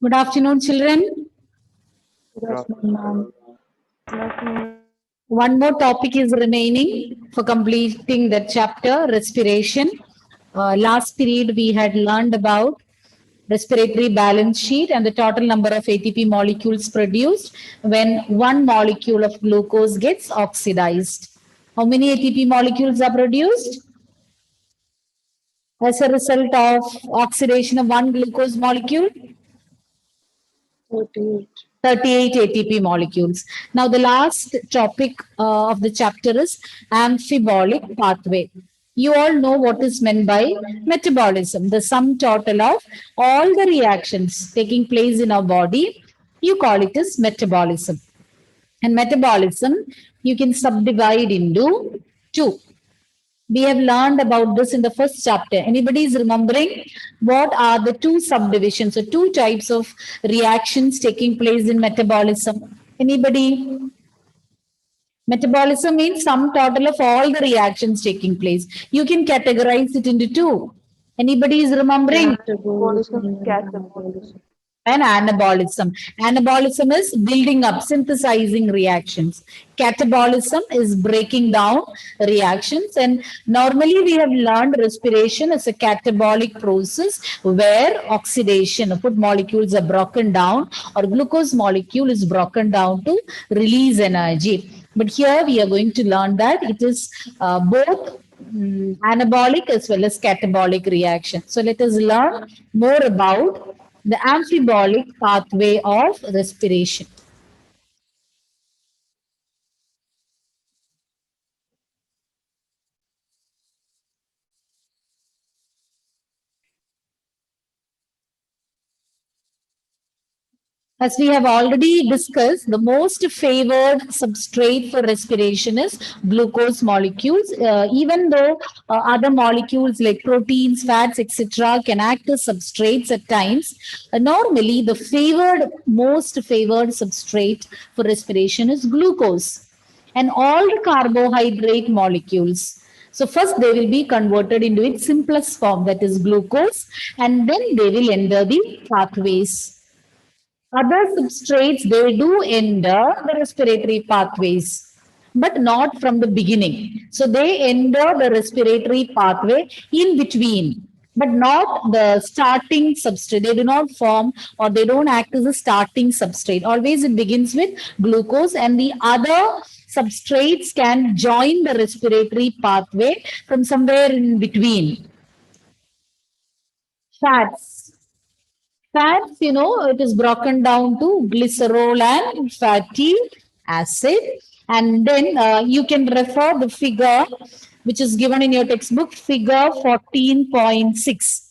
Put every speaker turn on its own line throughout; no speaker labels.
Good afternoon, children.
Good afternoon, ma'am. Good afternoon.
One more topic is remaining for completing the chapter, respiration. Last period, we had learned about respiratory balance sheet and the total number of ATP molecules produced when one molecule of glucose gets oxidized. How many ATP molecules are produced as a result of oxidation of one glucose molecule?
38.
38 ATP molecules. Now, the last topic of the chapter is amphibolic pathway. You all know what is meant by metabolism, the sum total of all the reactions taking place in our body. You call it as metabolism. And metabolism, you can subdivide into two. We have learned about this in the first chapter. Anybody is remembering what are the two subdivisions or two types of reactions taking place in metabolism? Anybody? Metabolism means sum total of all the reactions taking place. You can categorize it into two. Anybody is remembering?
Metabolism and anabolism.
And anabolism. Anabolism is building up, synthesizing reactions. Catabolism is breaking down reactions. And normally we have learned respiration as a catabolic process where oxidation, food molecules are broken down or glucose molecule is broken down to release energy. But here we are going to learn that it is both anabolic as well as catabolic reaction. So let us learn more about the amphibolic pathway of respiration. As we have already discussed, the most favored substrate for respiration is glucose molecules. Even though other molecules like proteins, fats, etc., can act as substrates at times, normally the most favored substrate for respiration is glucose and all the carbohydrate molecules. So first they will be converted into its simplest form, that is glucose, and then they will enter the pathways. Other substrates, they do enter the respiratory pathways, but not from the beginning. So they enter the respiratory pathway in between, but not the starting substrate. They do not form or they don't act as a starting substrate. Always it begins with glucose, and the other substrates can join the respiratory pathway from somewhere in between. Fats. Fats, it is broken down to glycerol and fatty acid. And then you can refer the figure which is given in your textbook, figure 14.6.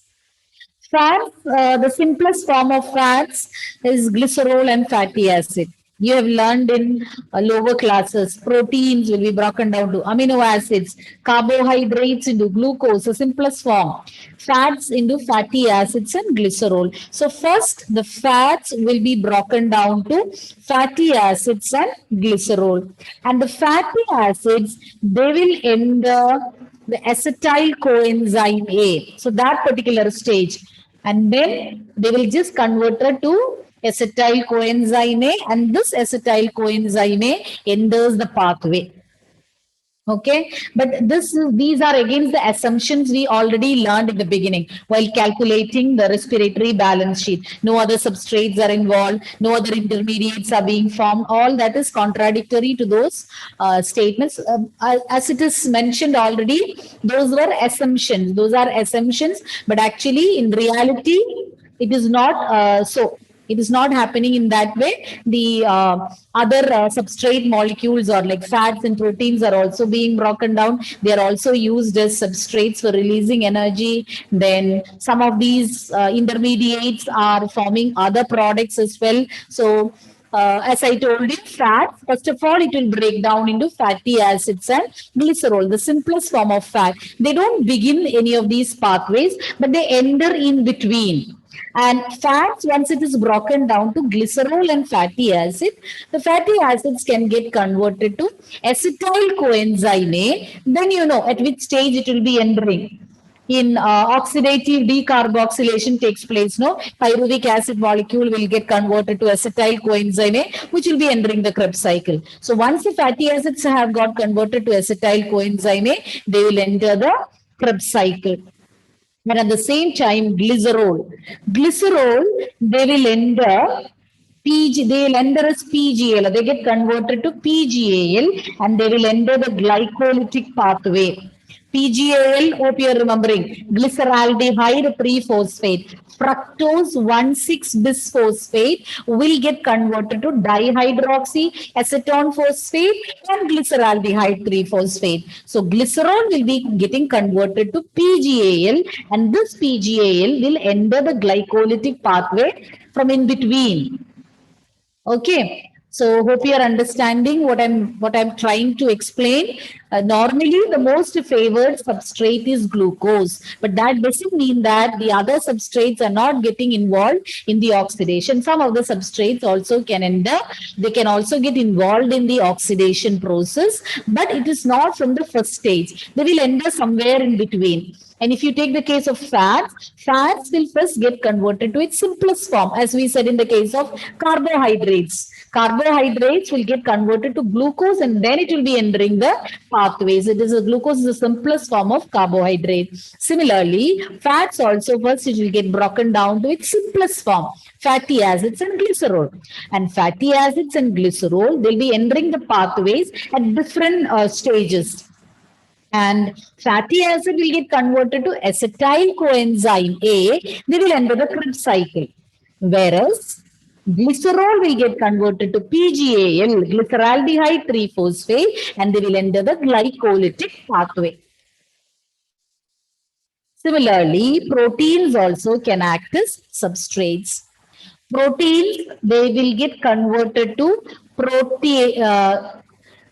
Fats, the simplest form of fats is glycerol and fatty acid. You have learned in lower classes. Proteins will be broken down to amino acids, carbohydrates into glucose, the simplest form, fats into fatty acids and glycerol. So, first, the fats will be broken down to fatty acids and glycerol. And the fatty acids, they will enter the acetyl coenzyme A. So, that particular stage, and then they will just convert it to acetyl coenzyme A, and this acetyl coenzyme A enters the pathway. Okay, but these are against the assumptions we already learned in the beginning while calculating the respiratory balance sheet. No other substrates are involved, no other intermediates are being formed. All that is contradictory to those statements. As it is mentioned already, those were assumptions. Those are assumptions, but actually, in reality, it is not so. It is not happening in that way. The other substrate molecules or like fats and proteins are also being broken down. They are also used as substrates for releasing energy. Then some of these intermediates are forming other products as well. So as I told you, fat, first of all, it will break down into fatty acids and glycerol, the simplest form of fat. They don't begin any of these pathways, but they enter in between. And fats, once it is broken down to glycerol and fatty acid, the fatty acids can get converted to acetyl coenzyme A. Then you know at which stage it will be entering. in oxidative decarboxylation takes place, no, pyruvic acid molecule will get converted to acetyl coenzyme A, which will be entering the Krebs cycle. So once the fatty acids have got converted to acetyl coenzyme A, they will enter the Krebs cycle. And at the same time, glycerol, they will enter they will enter as PGL. They get converted to PGAL and they will enter the glycolytic pathway. PGAL, hope you are remembering, glyceraldehyde 3-phosphate. Fructose 1,6-bisphosphate will get converted to dihydroxy acetone phosphate and glyceraldehyde 3-phosphate. So glycerol will be getting converted to PGAL and this PGAL will enter the glycolytic pathway from in between. Okay, so hope you are understanding what I'm trying to explain. Normally, the most favored substrate is glucose, but that doesn't mean that the other substrates are not getting involved in the oxidation. Some of the substrates also can they can also get involved in the oxidation process, but it is not from the first stage. They will enter somewhere in between. And if you take the case of fats will first get converted to its simplest form, as we said in the case of carbohydrates. Carbohydrates will get converted to glucose and then it will be entering the pathways. Glucose is the simplest form of carbohydrate. Similarly, fats also first it will get broken down to its simplest form, fatty acids and glycerol. And fatty acids and glycerol, they'll be entering the pathways at different stages. And fatty acid will get converted to acetyl coenzyme A. They will enter the Krebs cycle. Whereas glycerol will get converted to PGAL, glyceraldehyde 3-phosphate, and they will enter the glycolytic pathway. Similarly, proteins also can act as substrates. Proteins, they will get converted to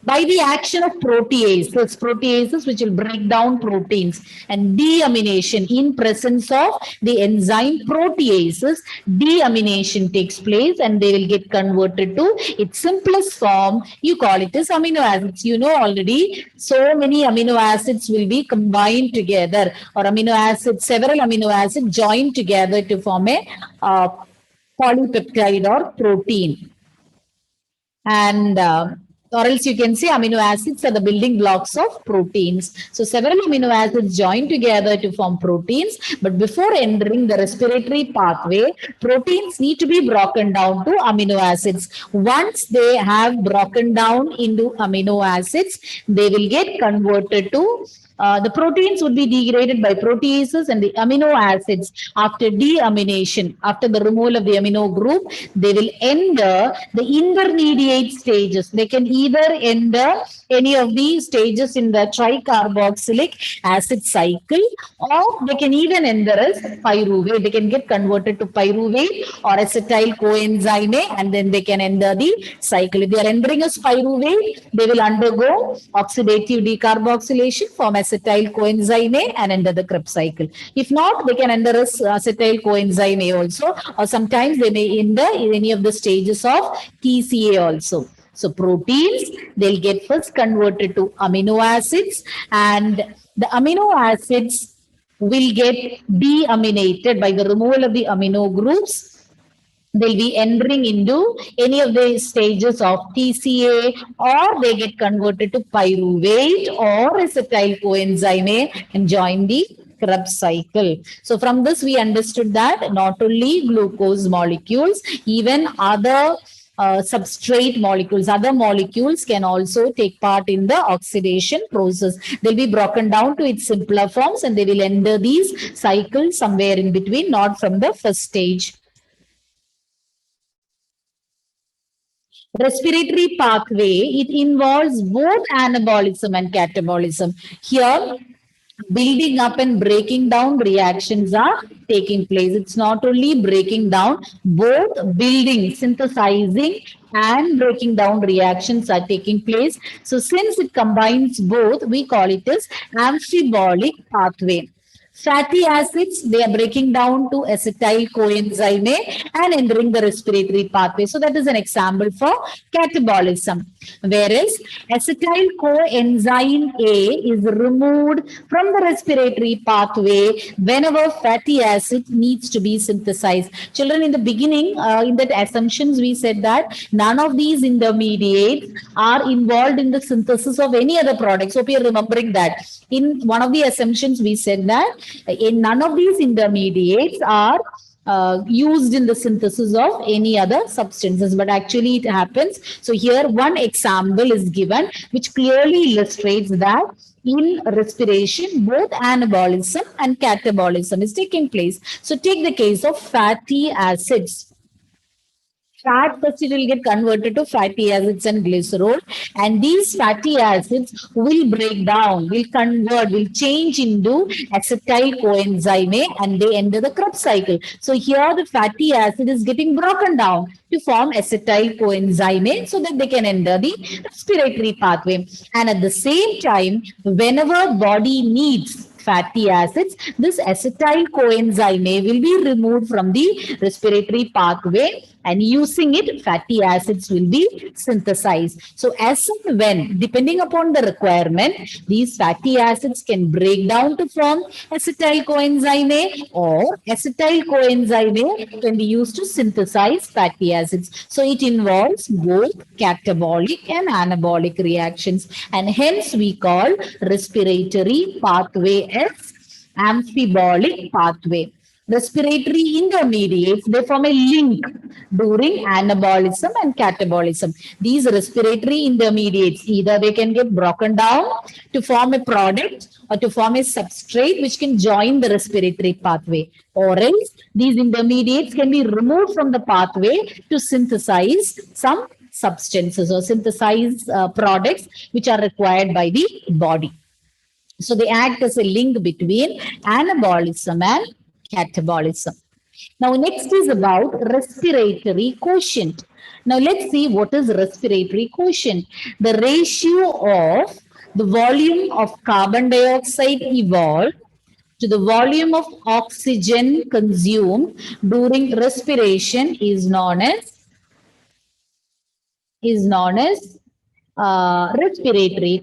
by the action of proteases which will break down proteins and deamination in presence of the enzyme proteases, deamination takes place and they will get converted to its simplest form. You call it as amino acids. You know already so many amino acids will be combined together or several amino acids joined together to form a polypeptide or protein. And or else you can say amino acids are the building blocks of proteins. So several amino acids join together to form proteins, but before entering the respiratory pathway, proteins need to be broken down to amino acids. Once they have broken down into amino acids, they will get converted to the proteins would be degraded by proteases and the amino acids after deamination, after the removal of the amino group, they will enter the intermediate stages. They can either enter any of these stages in the tricarboxylic acid cycle or they can even enter as pyruvate. They can get converted to pyruvate or acetyl coenzyme A and then they can enter the cycle. If they are entering as pyruvate, they will undergo oxidative decarboxylation, form acetyl coenzyme A and enter the Krebs cycle. If not, they can enter as acetyl coenzyme A also, or sometimes they may enter in any of the stages of TCA also. So proteins, they'll get first converted to amino acids and the amino acids will get deaminated by the removal of the amino groups. They'll be entering into any of the stages of TCA or they get converted to pyruvate or acetyl coenzyme A and join the Krebs cycle. So from this we understood that not only glucose molecules, even other substrate molecules, other molecules can also take part in the oxidation process. They'll be broken down to its simpler forms and they will enter these cycles somewhere in between, not from the first stage. Respiratory pathway, it involves both anabolism and catabolism. Here, building up and breaking down reactions are taking place. It's not only breaking down, both building, synthesizing and breaking down reactions are taking place. So since it combines both, we call it as amphibolic pathway. Fatty acids, they are breaking down to acetyl coenzyme A and entering the respiratory pathway. So that is an example for catabolism. Whereas acetyl coenzyme A is removed from the respiratory pathway whenever fatty acid needs to be synthesized. Children, in the beginning, in that assumptions, we said that none of these intermediates are involved in the synthesis of any other product. So we are remembering that. In one of the assumptions, we said that in none of these intermediates are used in the synthesis of any other substances, but actually it happens. So here one example is given which clearly illustrates that in respiration both anabolism and catabolism is taking place. So take the case of fatty acids. Fat first it will get converted to fatty acids and glycerol, and these fatty acids will break down, will convert, will change into acetyl coenzyme A, and they enter the Krebs cycle. So here the fatty acid is getting broken down to form acetyl coenzyme A so that they can enter the respiratory pathway. And at the same time, whenever body needs fatty acids, this acetyl coenzyme A will be removed from the respiratory pathway, and using it, fatty acids will be synthesized. So as and when, depending upon the requirement, these fatty acids can break down to form acetyl coenzyme A, or acetyl coenzyme A can be used to synthesize fatty acids. So it involves both catabolic and anabolic reactions, and hence we call respiratory pathway as amphibolic pathway. Respiratory intermediates, they form a link during anabolism and catabolism. These respiratory intermediates, either they can get broken down to form a product or to form a substrate which can join the respiratory pathway, or else these intermediates can be removed from the pathway to synthesize some substances or synthesize products which are required by the body. So they act as a link between anabolism and catabolism. Now, next is about respiratory quotient. Now, let's see what is respiratory quotient. The ratio of the volume of carbon dioxide evolved to the volume of oxygen consumed during respiration is known as respiratory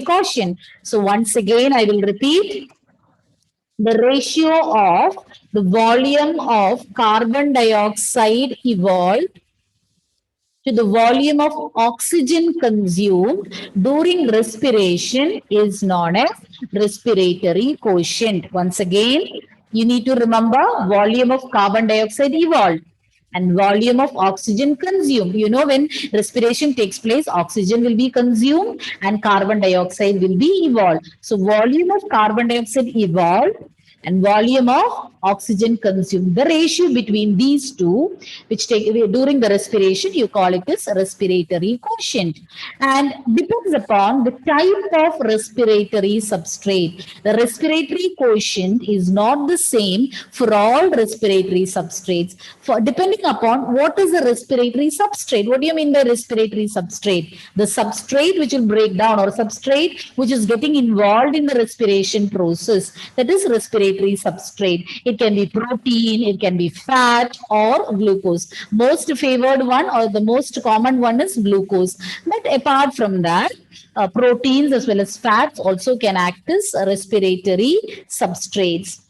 quotient. So once again, I will repeat the ratio of the volume of carbon dioxide evolved to the volume of oxygen consumed during respiration is known as respiratory quotient. Once again, you need to remember volume of carbon dioxide evolved and volume of oxygen consumed. You know, when respiration takes place, oxygen will be consumed and carbon dioxide will be evolved. So volume of carbon dioxide evolved and volume of oxygen consumed. The ratio between these two, which take during the respiration, you call it as respiratory quotient, and depends upon the type of respiratory substrate. The respiratory quotient is not the same for all respiratory substrates. For depending upon what is the respiratory substrate. What do you mean by respiratory substrate? The substrate which will break down, or substrate which is getting involved in the respiration process, that is respiratory substrate. It can be protein, it can be fat, or glucose. Most favored one or the most common one is glucose. But apart from that, proteins as well as fats also can act as respiratory substrates.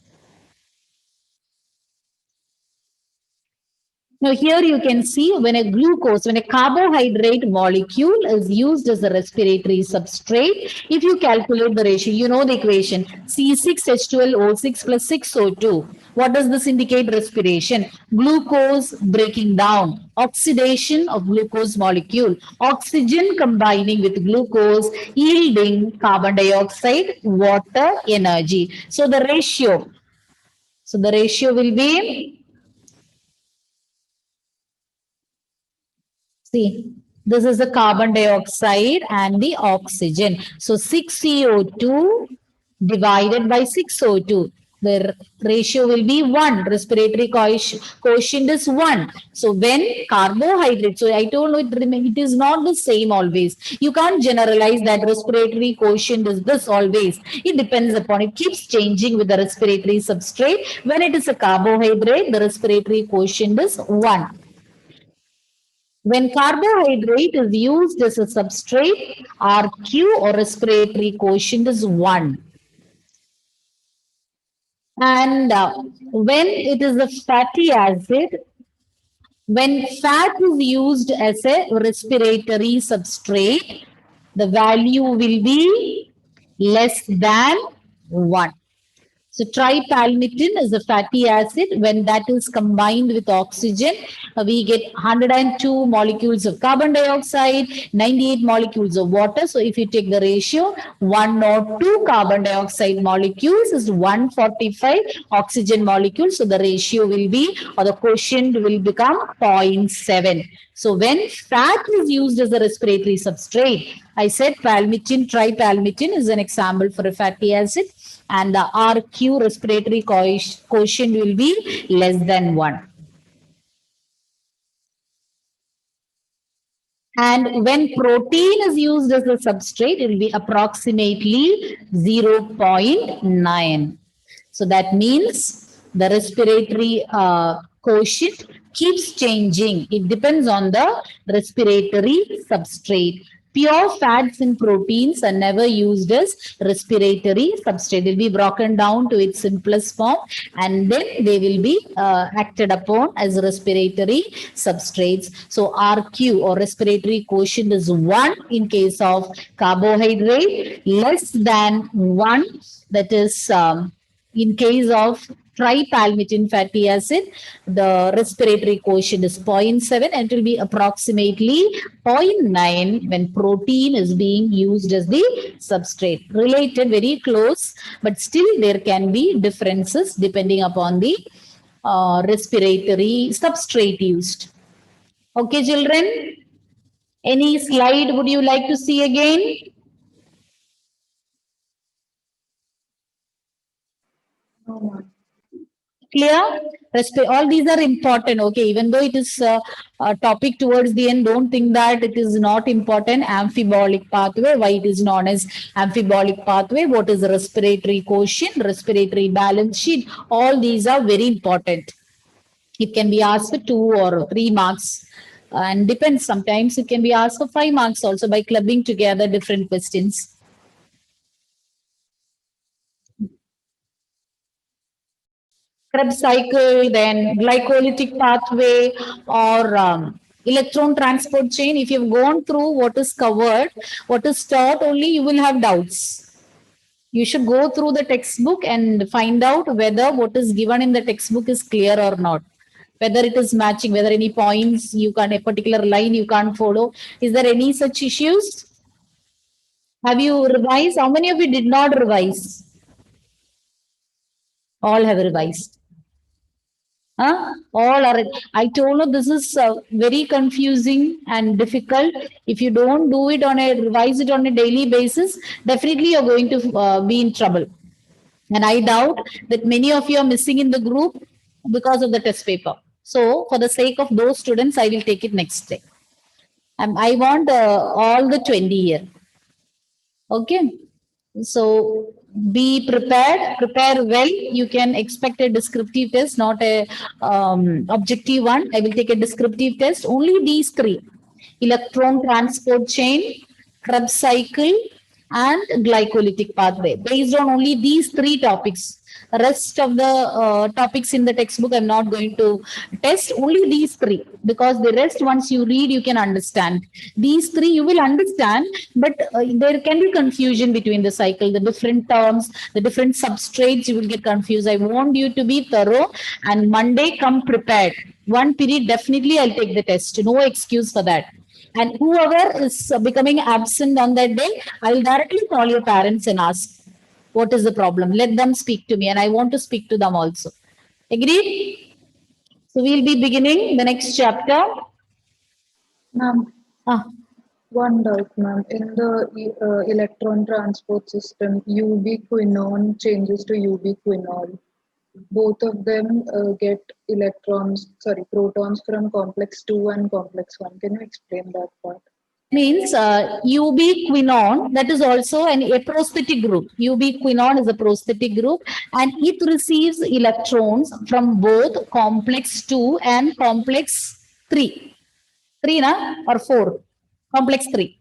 Now here you can see when a carbohydrate molecule is used as a respiratory substrate, if you calculate the ratio, you know the equation, C6H12O6 plus 6O2. What does this indicate? Respiration. Glucose breaking down, oxidation of glucose molecule, oxygen combining with glucose, yielding carbon dioxide, water, energy. So the ratio will be, see, this is the carbon dioxide and the oxygen. So 6CO2 divided by 6O2. the ratio will be 1. Respiratory quotient is 1. So when carbohydrate, so I told you it is not the same always. You can't generalize that respiratory quotient is this always. It depends upon, it keeps changing with the respiratory substrate. When it is a carbohydrate, the respiratory quotient is 1. When carbohydrate is used as a substrate, RQ or respiratory quotient is 1. And when it is a fatty acid, when fat is used as a respiratory substrate, the value will be less than 1. So tripalmitin is a fatty acid. When that is combined with oxygen, we get 102 molecules of carbon dioxide, 98 molecules of water. So if you take the ratio, 102 carbon dioxide molecules is 145 oxygen molecules. So the ratio will be, or the quotient will become 0.7. So when fat is used as a respiratory substrate, I said palmitin, tripalmitin is an example for a fatty acid, and the RQ respiratory quotient will be less than 1. And when protein is used as a substrate, it will be approximately 0.9. So that means the respiratory quotient keeps changing. It depends on the respiratory substrate. Pure fats and proteins are never used as respiratory substrate. They will be broken down to its simplest form, and then they will be acted upon as respiratory substrates. So RQ or respiratory quotient is 1 in case of carbohydrate, less than 1, that is in case of tripalmitin fatty acid, the respiratory quotient is 0.7 and it will be approximately 0.9 when protein is being used as the substrate. Related, very close, but still there can be differences depending upon the respiratory substrate used. Okay, children? Any slide would you like to see again?
No, ma'am.
Clear? All these are important. Okay, even though it is a topic towards the end, don't think that it is not important. Amphibolic pathway, why it is known as amphibolic pathway, what is the respiratory quotient, respiratory balance sheet, all these are very important. It can be asked for 2 or 3 marks, and depends. Sometimes it can be asked for 5 marks also by clubbing together different questions. Krebs cycle, then glycolytic pathway, or electron transport chain. If you've gone through what is covered, what is taught, only you will have doubts. You should go through the textbook and find out whether what is given in the textbook is clear or not. Whether it is matching, whether any points you can't, a particular line you can't follow. Is there any such issues? Have you revised? How many of you did not revise? All have revised. All are. I told you this is very confusing and difficult. If you don't do it on a revise it on a daily basis, definitely you're going to be in trouble. And I doubt that many of you are missing in the group because of the test paper. So, for the sake of those students, I will take it next day. I want all the 20 here. Okay. So be prepared, prepare well. You can expect a descriptive test, not a objective one. I will take a descriptive test. Only these three: electron transport chain, Krebs cycle, and glycolytic pathway. Based on only these three topics. Rest of the topics in the textbook, I'm not going to test. Only these three, because the rest, once you read, you can understand. These three you will understand, but there can be confusion between the cycle, the different terms, the different substrates. You will get confused. I want you to be thorough, and Monday come prepared. One period definitely I'll take the test. No excuse for that. And whoever is becoming absent on that day, I will directly call your parents and ask, what is the problem? Let them speak to me, and I want to speak to them also. Agreed? So we'll be beginning the next chapter.
Ma'am,
Ah,
one doubt, ma'am. In the electron transport system, ubiquinone changes to ubiquinol. both of them get protons from complex 2 and complex 1. Can you explain that part?
Means ubiquinone, that is also a prosthetic group. Ubiquinone is a prosthetic group and it receives electrons from both complex 2 and complex 3. 3 na? Or 4? Complex 3.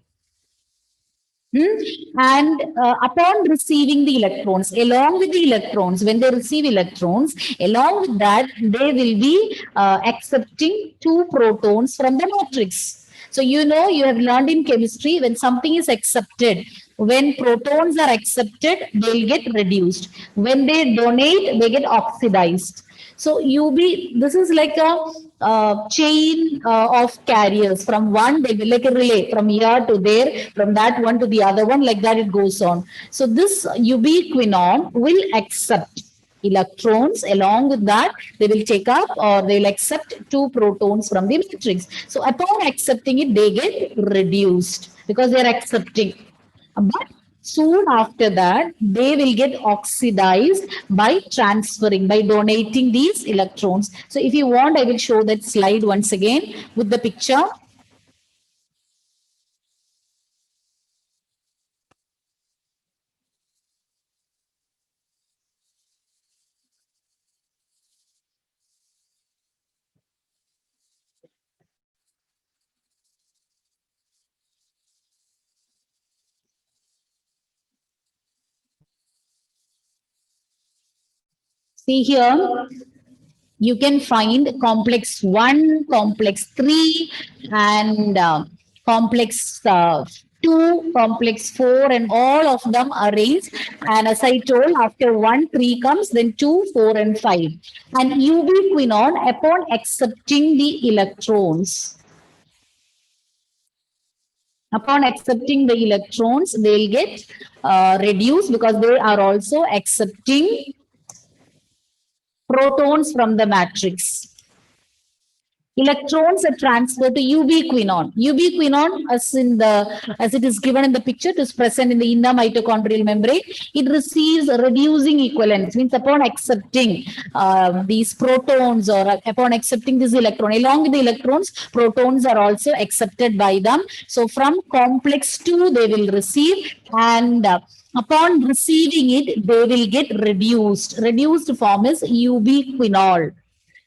And upon receiving the electrons, along with the electrons, when they receive electrons, along with that, they will be accepting 2 protons from the matrix. So, you know, you have learned in chemistry when something is accepted, when protons are accepted, they'll get reduced. When they donate, they get oxidized. So this is like a chain of carriers from one, they will like a relay from here to there, from that one to the other one, like that it goes on. So this ubiquinone will accept electrons. Along with that, they will take up or they will accept 2 protons from the matrix. So upon accepting it, they get reduced because they are accepting. But soon after that, they will get oxidized by transferring, by donating these electrons. So if you want, I will show that slide once again with the picture. See here, you can find complex 1, complex 3, and complex 2, complex 4, and all of them arranged. And as I told, after 1, 3 comes, then 2, 4, and 5. And ubiquinone, upon accepting the electrons, they'll get reduced because they are also accepting protons from the matrix. Electrons are transferred to ubiquinone. Ubiquinone, as it is given in the picture, it is present in the inner mitochondrial membrane. It receives reducing equivalents. Means upon accepting these protons or upon accepting this electron, along with the electrons, protons are also accepted by them. So from complex 2, they will receive, and upon receiving it, they will get reduced. Reduced form is ubiquinol.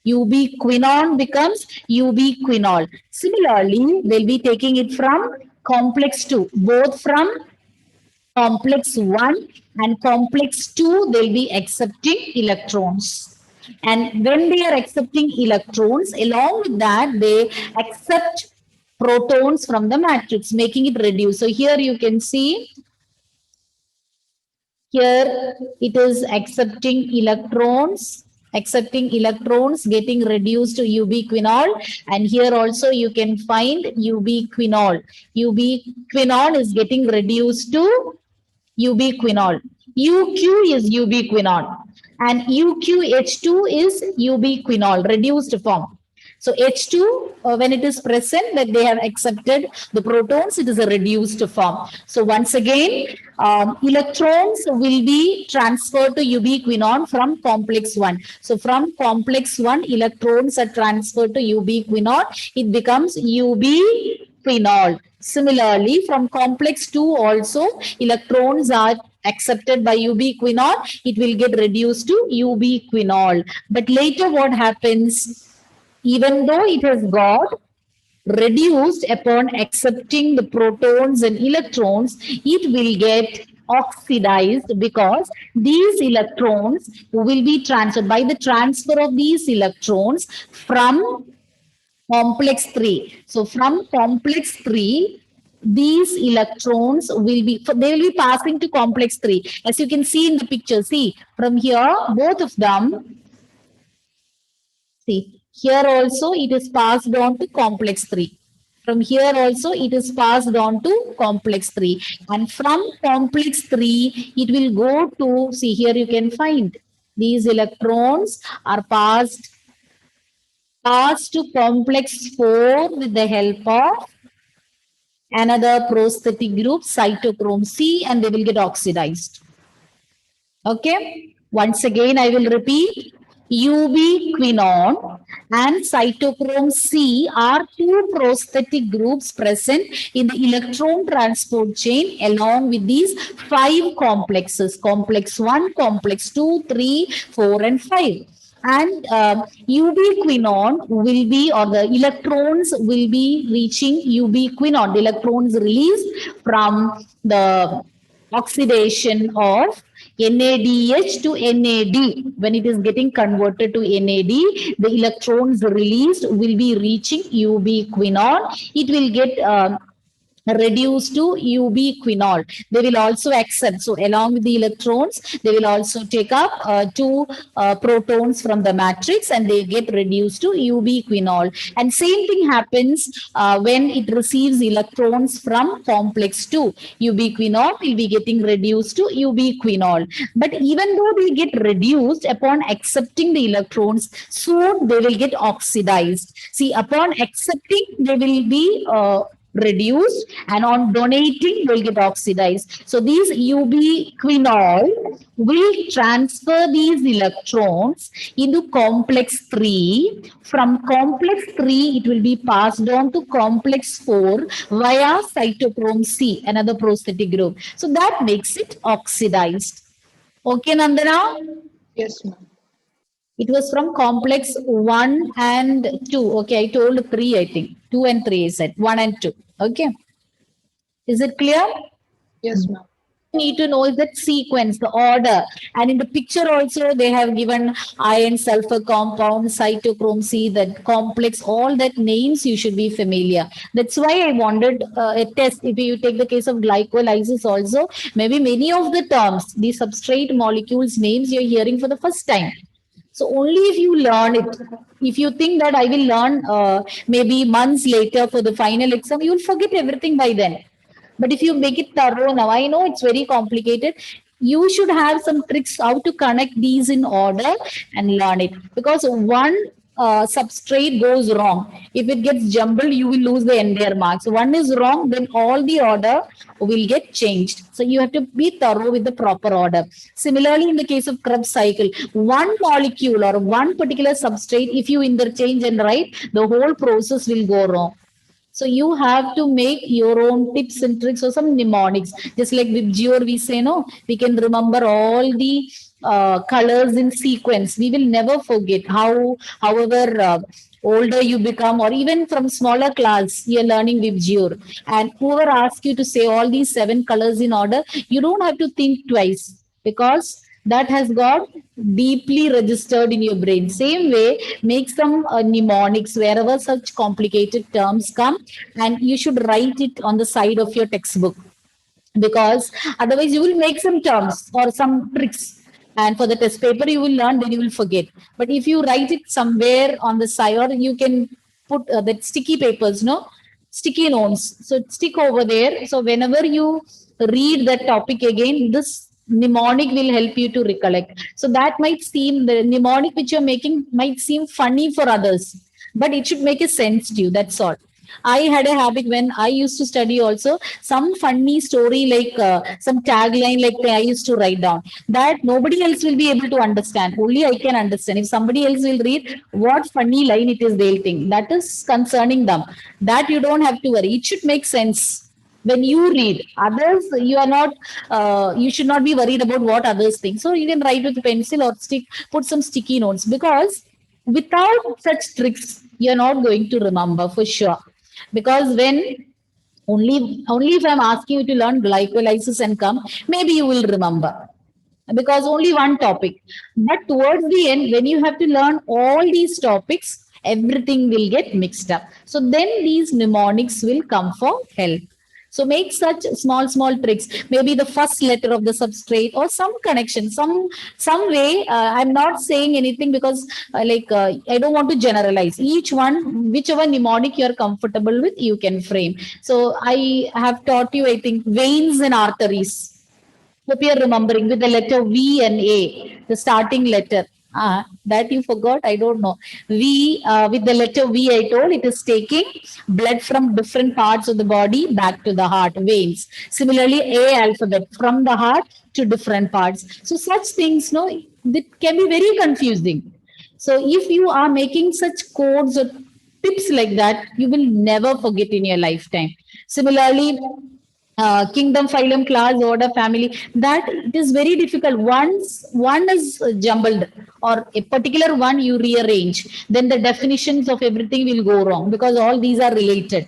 Ubiquinone becomes ubiquinol. Similarly, they'll be taking it from complex 2, both from complex 1 and complex 2, they'll be accepting electrons. And when they are accepting electrons, along with that, they accept protons from the matrix, making it reduce. So here you can see, here it is accepting electrons, getting reduced to ubiquinol, and here also you can find ubiquinol. Ubiquinol is getting reduced to ubiquinol. UQ is ubiquinol and UQH2 is ubiquinol, reduced form. So H2, when it is present, that they have accepted the protons, it is a reduced form. So once again, electrons will be transferred to ubiquinone from complex 1. So from complex 1, electrons are transferred to ubiquinone. It becomes ubiquinol. Similarly, from complex 2 also, electrons are accepted by ubiquinol. It will get reduced to ubiquinol. But later what happens? Even though it has got reduced upon accepting the protons and electrons, it will get oxidized because these electrons will be transferred by the transfer of these electrons from complex 3. So from complex 3, these electrons will be, they will be passing to complex 3. As you can see in the picture, see from here, both of them, see, here also it is passed on to complex 3. From here also it is passed on to complex 3. And from complex 3, it will go to, see here you can find, these electrons are passed to complex 4 with the help of another prosthetic group, cytochrome C, and they will get oxidized. Okay. Once again, I will repeat. ubiquinone and cytochrome C are two prosthetic groups present in the electron transport chain along with these five complexes, complex 1, complex 2, 3, 4 and 5. And ubiquinone will be, or the electrons will be reaching ubiquinone. The electrons released from the oxidation of NADH to NAD. When it is getting converted to NAD, the electrons released will be reaching ubiquinone. It will get reduced to ubiquinol. They will also accept. So along with the electrons, they will also take up two protons from the matrix and they get reduced to ubiquinol. And same thing happens when it receives electrons from complex 2. Ubiquinol will be getting reduced to ubiquinol. But even though they get reduced upon accepting the electrons, soon they will get oxidized. See, upon accepting, they will be reduced and on donating will get oxidized. So these ubiquinol will transfer these electrons into complex 3. From complex 3 it will be passed on to complex 4 via cytochrome C, another prosthetic group. So that makes it oxidized. Okay, Nandana?
Yes, ma'am.
It was from complex 1 and 2. Okay, I told 3, I think. 2 and 3 is it. 1 and 2. Okay. Is it clear?
Yes, ma'am.
Need to know is that sequence, the order. And in the picture also, they have given iron sulfur compound, cytochrome C, that complex, all that names you should be familiar. That's why I wanted a test. If you take the case of glycolysis also, maybe many of the terms, the substrate molecules names you're hearing for the first time. So only if you learn it, if you think that I will learn maybe months later for the final exam, you will forget everything by then. But if you make it thorough now, I know it's very complicated. You should have some tricks how to connect these in order and learn it. Because one substrate goes wrong. If it gets jumbled, you will lose the entire marks. One is wrong, then all the order will get changed. So you have to be thorough with the proper order. Similarly, in the case of Krebs cycle, one molecule or one particular substrate, if you interchange and write, the whole process will go wrong. So you have to make your own tips and tricks or some mnemonics. Just like with Geo, we say, no, we can remember all the colors in sequence. We will never forget however older you become, or even from smaller class, you're learning with Geo. And whoever asks you to say all these 7 colors in order, you don't have to think twice because that has got deeply registered in your brain. Same way, make some mnemonics wherever such complicated terms come, and you should write it on the side of your textbook because otherwise you will make some terms or some tricks. And for the test paper, you will learn, then you will forget. But if you write it somewhere on the side, or you can put that sticky papers, no? Sticky notes. So stick over there. So whenever you read that topic again, this mnemonic will help you to recollect. So that might seem, the mnemonic which you're making might seem funny for others, but it should make a sense to you. That's all. I had a habit when I used to study also, some funny story like some tagline like I used to write down that nobody else will be able to understand. Only I can understand. If somebody else will read what funny line it is, they'll think that is concerning them. That you don't have to worry. It should make sense when you read. Others, you are not, you should not be worried about what others think. So you can write with a pencil or stick, put some sticky notes, because without such tricks, you're not going to remember for sure. Because when only if I'm asking you to learn glycolysis and come, maybe you will remember because only one topic. But towards the end, when you have to learn all these topics, everything will get mixed up. So then these mnemonics will come for help. So make such small tricks. Maybe the first letter of the substrate or some connection, some way. I'm not saying anything because I don't want to generalize. Each one, whichever mnemonic you're comfortable with, you can frame. So I have taught you, I think, veins and arteries. Hope you're remembering with the letter V and A, the starting letter. That you forgot, I don't know. V, with the letter V, I told it is taking blood from different parts of the body back to the heart, veins. Similarly, A alphabet from the heart to different parts. So such things, no, that can be very confusing. So if you are making such codes or tips like that, you will never forget in your lifetime. Similarly, kingdom, phylum, class, order, family, that it is very difficult. Once one is jumbled or a particular one you rearrange, then the definitions of everything will go wrong because all these are related.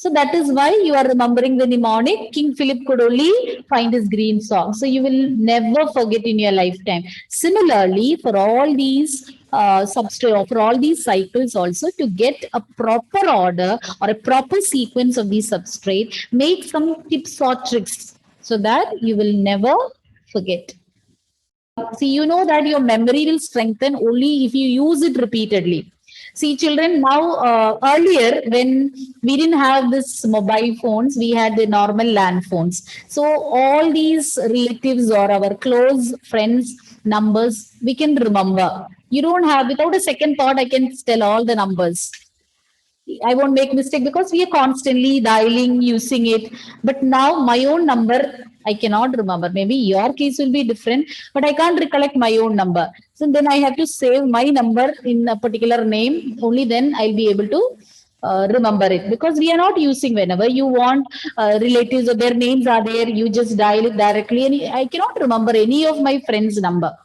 So that is why you are remembering the mnemonic. King Philip could only find his green song. So you will never forget in your lifetime. Similarly, for all these for all these cycles also, to get a proper order or a proper sequence of these substrate, make some tips or tricks so that you will never forget. See, you know that your memory will strengthen only if you use it repeatedly. See, children, now earlier when we didn't have this mobile phones, we had the normal land phones. So all these relatives or our close friends numbers we can remember. You don't have without a second thought. I can tell all the numbers. I won't make mistake because we are constantly dialing, using it. But now my own number, I cannot remember. Maybe your case will be different, but I can't recollect my own number. So then I have to save my number in a particular name. Only then I'll be able to remember it because we are not using whenever you want relatives or their names are there. You just dial it directly, and I cannot remember any of my friends' number.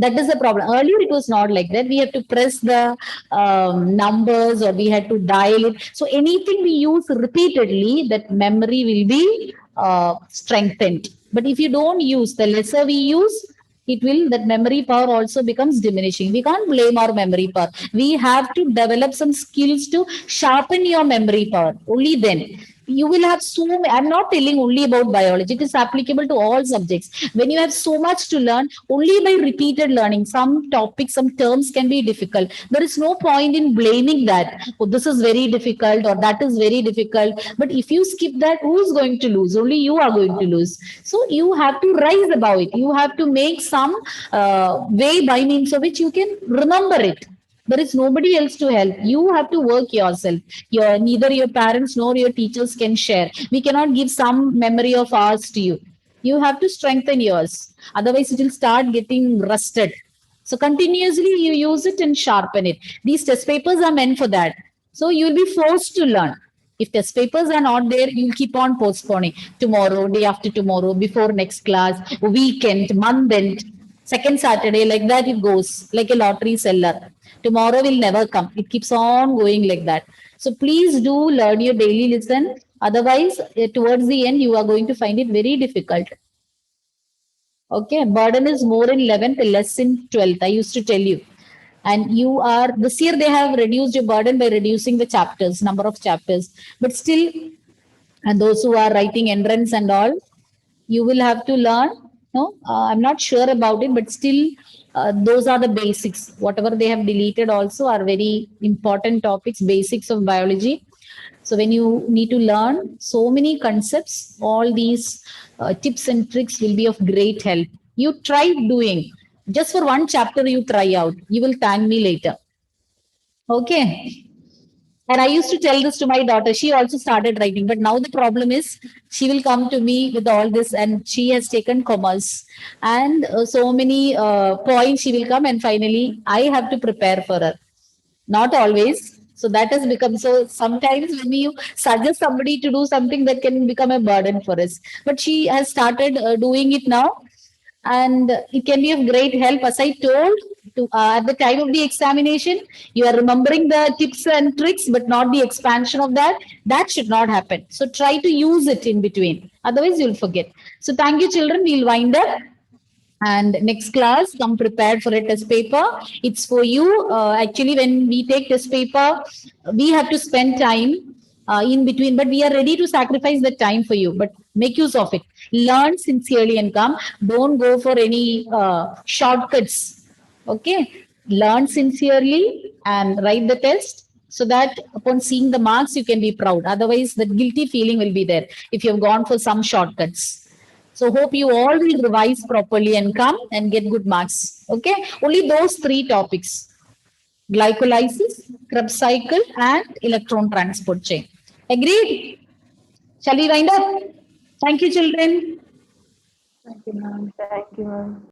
That is the problem. Earlier, it was not like that. We have to press the numbers or we had to dial it. So anything we use repeatedly, that memory will be strengthened. But if you don't use, the lesser we use, it will, that memory power also becomes diminishing. We can't blame our memory power. We have to develop some skills to sharpen your memory power. Only then you will have so many. I'm not telling only about biology, it is applicable to all subjects. When you have so much to learn, only by repeated learning, some topics, some terms can be difficult. There is no point in blaming that. Oh, this is very difficult or that is very difficult. But if you skip that, who's going to lose? Only you are going to lose. So you have to rise above it. You have to make some way by means of which you can remember it. There is nobody else to help. You have to work yourself. Neither your parents nor your teachers can share. We cannot give some memory of ours to you. You have to strengthen yours. Otherwise, it will start getting rusted. So continuously you use it and sharpen it. These test papers are meant for that. So you'll be forced to learn. If test papers are not there, you'll keep on postponing. Tomorrow, day after tomorrow, before next class, weekend, month end, second Saturday, like that it goes, like a lottery seller. Tomorrow will never come. It keeps on going like that. So please do learn your daily lesson. Otherwise, towards the end, you are going to find it very difficult. Okay, burden is more in 11th, less in 12th. I used to tell you. And you are, this year they have reduced your burden by reducing the chapters, number of chapters. But still, and those who are writing entrance and all, you will have to learn. No, I'm not sure about it, but still, those are the basics. Whatever they have deleted also are very important topics, basics of biology. So when you need to learn so many concepts, all these tips and tricks will be of great help. You try doing just for one chapter. You try out. You will thank me later. Okay. And I used to tell this to my daughter. She also started writing, but now the problem is she will come to me with all this, and she has taken commerce, and so many points she will come, and finally I have to prepare for her. Not always. So that has become so. Sometimes when you suggest somebody to do something, that can become a burden for us. But she has started doing it now, and it can be of great help. As I told, at the time of the examination, you are remembering the tips and tricks, but not the expansion of that. That should not happen. So try to use it in between. Otherwise, you'll forget. So thank you, children. We'll wind up. And next class, come prepared for a test paper. It's for you. Actually, when we take test paper, we have to spend time in between, but we are ready to sacrifice the time for you. But make use of it. Learn sincerely and come. Don't go for any shortcuts. Okay. Learn sincerely and write the test so that upon seeing the marks, you can be proud. Otherwise, the guilty feeling will be there if you have gone for some shortcuts. So hope you all will revise properly and come and get good marks. Okay. Only those three topics: glycolysis, Krebs cycle, and electron transport chain. Agreed? Shall we wind up? Thank you, children.
Thank you, ma'am.
Thank you, ma'am.